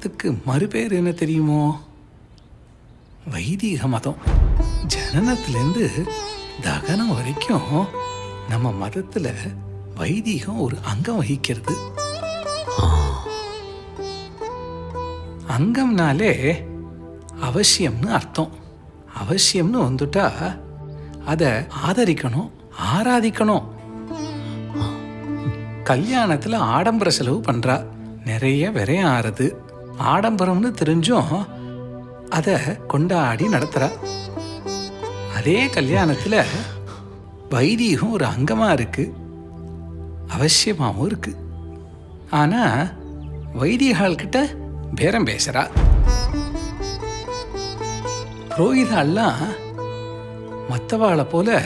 மதத்துக்கு மறுபேர் என்ன தெரியுமோ? வைதீக மதம். ஜனனத்திலேருந்து தகனம் வரைக்கும் நம்ம மதத்தில் வைதீகம் ஒரு அங்கம் வகிக்கிறது. அங்கம்னாலே அவசியம்னு அர்த்தம். அவசியம்னு வந்துட்டா அதை ஆதரிக்கணும், ஆராதிக்கணும். கல்யாணத்தில் ஆடம்பர செலவு பண்ணுறா, நிறைய விரயம் ஆறுது. ஆடம்பரம்னு தெரிஞ்சும் அதை கொண்டாடி நடத்துகிறா. அதே கல்யாணத்தில் வைதீகம் ஒரு அங்கமாக இருக்குது, அவசியமாகவும் இருக்குது. ஆனால் வைதீகால்கிட்ட பேரம் பேசுகிறா. புரோகிதாலாம் மற்றவாளை போல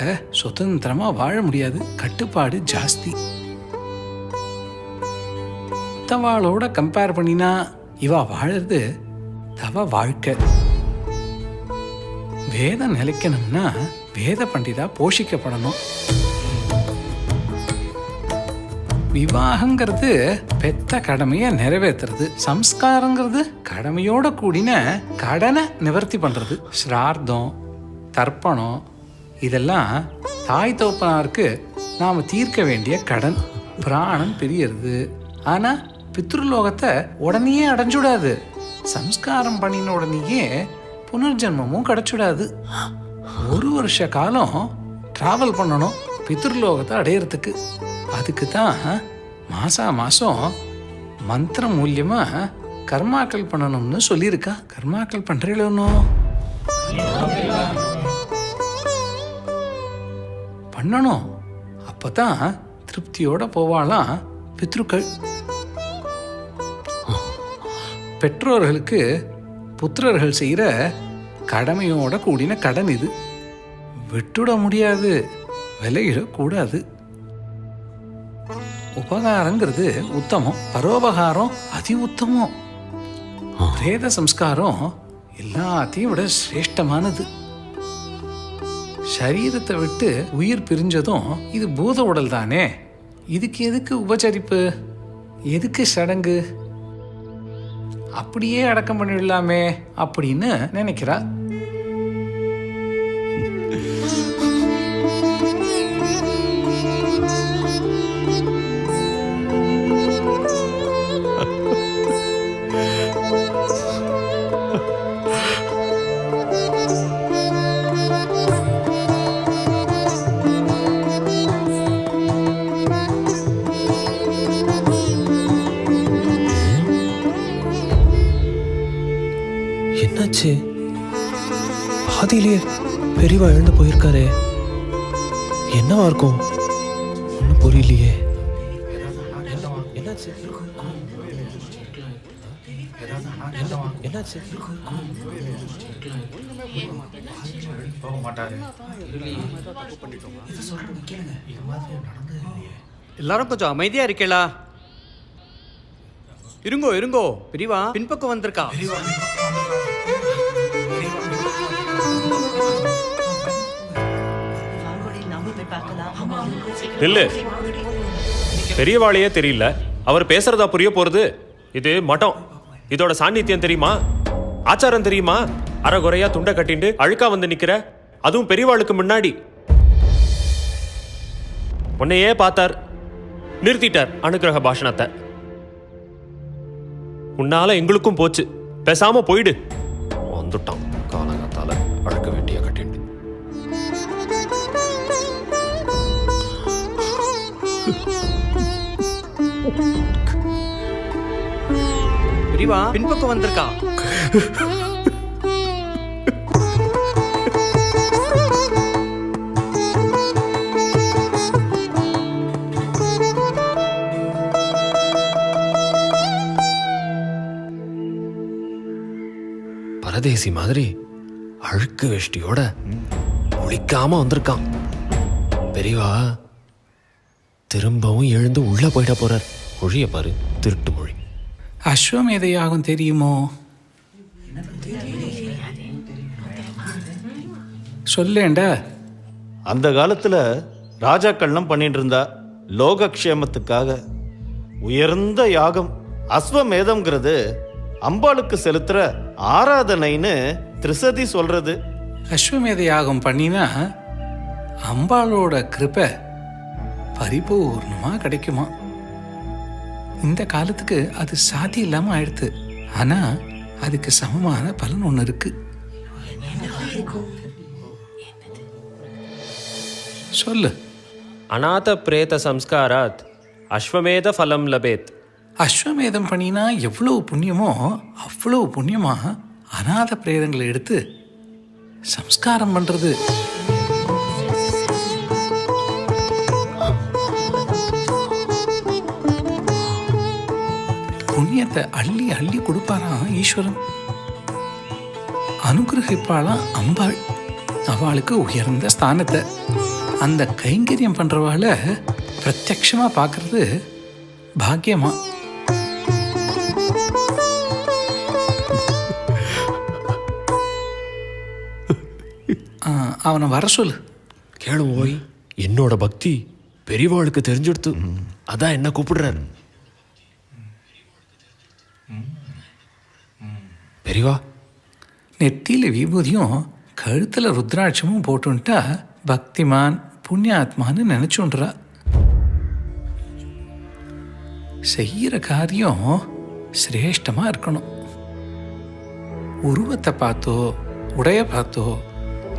சுதந்திரமாக வாழ முடியாது, கட்டுப்பாடு ஜாஸ்தி. மற்றவாளோட கம்பேர் பண்ணினா இவா வாழறது தவ வாழ்க்கை. வேதம் நிலைக்கணும்னா வேத பண்டிதா போஷிக்கப்படணும். விவாகங்கிறது பெத்த கடமையை நிறைவேற்றுறது. சம்ஸ்காரங்கிறது கடமையோட கூடின கடனை நிவர்த்தி பண்றது. ஸ்ரார்த்தம், தர்ப்பணம் இதெல்லாம் தாய் தோப்பனாருக்கு நாம தீர்க்க வேண்டிய கடன். பிராணம் பிரியறது. ஆனா பித்ருலோகத்தை உடனேயே அடைஞ்சுடாது. சம்ஸ்காரம் பண்ணின உடனேயே புனர்ஜென்மமும் கிடைச்சுடாது. 1 வருஷ காலம் டிராவல் பண்ணணும் பித்ருலோகத்தை அடையிறதுக்கு. அதுக்கு தான் மாதம் மந்திரம் மூலியமாக கர்மாக்கள் பண்ணணும்னு சொல்லியிருக்கா. கர்மாக்கள் பண்ணுறீங்களோ? பண்ணணும். அப்போ தான் திருப்தியோட போவாளாம் பித்ருக்கள். பெற்றோர்களுக்கு புத்திரர்கள் செய்கிற கடமையோட கூடின கடன் இது. விட்டுட முடியாது, விலகிடக்கூடாது. உபகாரங்கிறது உத்தமம், பரோபகாரம் அதி உத்தமம். பிரேத சம்ஸ்காரம் எல்லாத்தையும் விட சிரேஷ்டமானது. சரீரத்தை விட்டு உயிர் பிரிஞ்சதும் இது பூத உடல் தானே, இதுக்கு எதுக்கு உபச்சரிப்பு, எதுக்கு சடங்கு? அப்படியே அடக்கம் பண்ணிடலாமே அப்படின்னு நினைக்கிறா. என்னாச்சு? பாதியிலே பெரியவா எழுந்து போயிருக்காரே, என்னவா இருக்கும்? ஒன்றும் புரியலையே. என்னாச்சு? என்னாச்சு? எல்லாரும் கொஞ்சம் அமைதியா இருக்கீங்களா? இருங்கோ இருங்கோ, பெரியவா பின்பக்கம் வந்திருக்கா. இல்ல, பெரியவாளையே தெரியல, அவர் பேசுறதா புரிய போறது? இது மடம். இதோட சாநித்தியம் தெரியுமா? ஆச்சாரம் தெரியுமா? அரைகுறையா துண்டை கட்டிண்டு அழுக்கா வந்து நிக்கிற, அதுவும் பெரியவாளுக்கு முன்னாடி. உன்னையே பார்த்தார், நிறுத்திட்டார் அனுகிரக பாஷணத்தை. உன்னால எங்களுக்கும் போச்சு, பேசாம போயிடு. வந்துட்டான் காலங்காத்தால அழுக்க வேண்டிய கட்டிண்டு. பெரியவா பின்பக்கம் வந்திருக்கா. பரதேசி மாதிரி அழுக்கு வேஷ்டியோட குளிக்காம வந்திருக்கான். பெரியவா திரும்பவும் எழுந்து உள்ள போயிட போறார். மொழிய பாரு, திருட்டு மொழி. அஸ்வமேத யாகம் தெரியுமோ? சொல்லேண்டா. அந்த காலத்துல ராஜாக்கள்லாம் பண்ணிட்டு இருந்தா லோகக்ஷேமத்துக்காக உயர்ந்த யாகம். அஸ்வமேதம்ங்கிறது அம்பாளுக்கு செலுத்துற ஆராதனைன்னு திரிசதி சொல்றது. அஸ்வமேத யாகம் பண்ணினா அம்பாளோட கிருபை பரிபூர்ணமா கிடைக்குமா. இந்த காலத்துக்கு அது சாதி இல்லாம ஆயிடுத்து. ஆனா அதுக்கு சமமான பலன் ஒண்ணு இருக்கு. சொல்லு. அநாத பிரேத சம்ஸ்காராத் அஸ்வமேத ஃபலம் லபேத். அஸ்வமேதம் பண்ணினா எவ்வளவு புண்ணியமோ அவ்வளவு புண்ணியமா அநாத பிரேதங்களை எடுத்து சம்ஸ்காரம் பண்றது. புண்ணியத்தை அள்ளி அள்ளி கொடுப்பாராம் ஈஸ்வரன். அனுகிரகிப்பாளாம் அம்பாள். அவளுக்கு உயர்ந்த ஸ்தானத்தை. அந்த கைங்கரியம் பண்றவாள பிரத்யக்ஷமா பார்க்கறது பாக்கியமா. அவனை வர சொல்லு. கேளு ஓய், என்னோட பக்தி பெரியவாளுக்கு தெரிஞ்சுடுத்து. அதான் என்ன கூப்பிடுறாரு. பெரியவா, நெத்தியில விபூதியும் கழுத்துல ருத்ராட்சமும் போட்டுட்டா பக்திமான் புண்ணியாத்மான்னு நினைச்சுன்றா. செய்யற காரியம் சிரேஷ்டமா இருக்கணும். உருவத்தை பார்த்தோ உடைய பார்த்தோ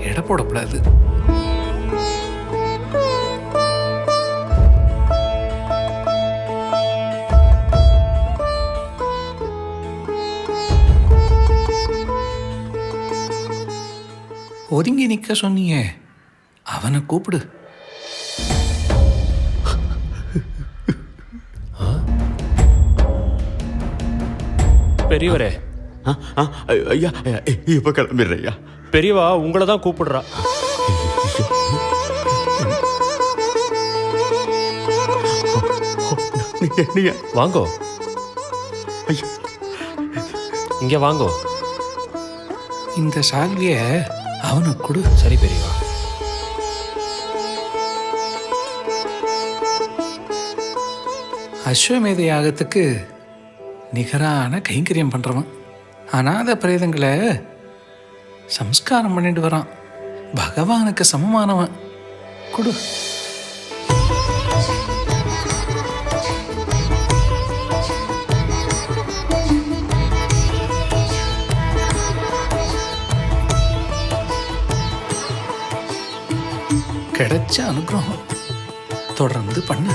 எடை போடக்கூடாது. ஒதுங்கி நிக்க சொன்னியே, அவனை கூப்பிடு. பெரியவரே. ஐயா இப்ப கிளம்பிடுறேன் ஐயா. பெரியவா உங்களை தான் கூப்பிடுறா. நீங்க வாங்கோ, இங்க வாங்கோ. இந்த சால்விய அவனுக்கு கொடு. சரி பெரியவா. அஸ்வமேத யாகத்துக்கு நிகரான கைங்கரியம் பண்றவன். அநாத பிரேதங்களை சம்ஸ்காரம் பண்ணிட்டு வரான். பகவானுக்கு சமமானவன். கொடு. கிடைச்ச அனுகிரகம் தொடர்ந்து பண்ணு.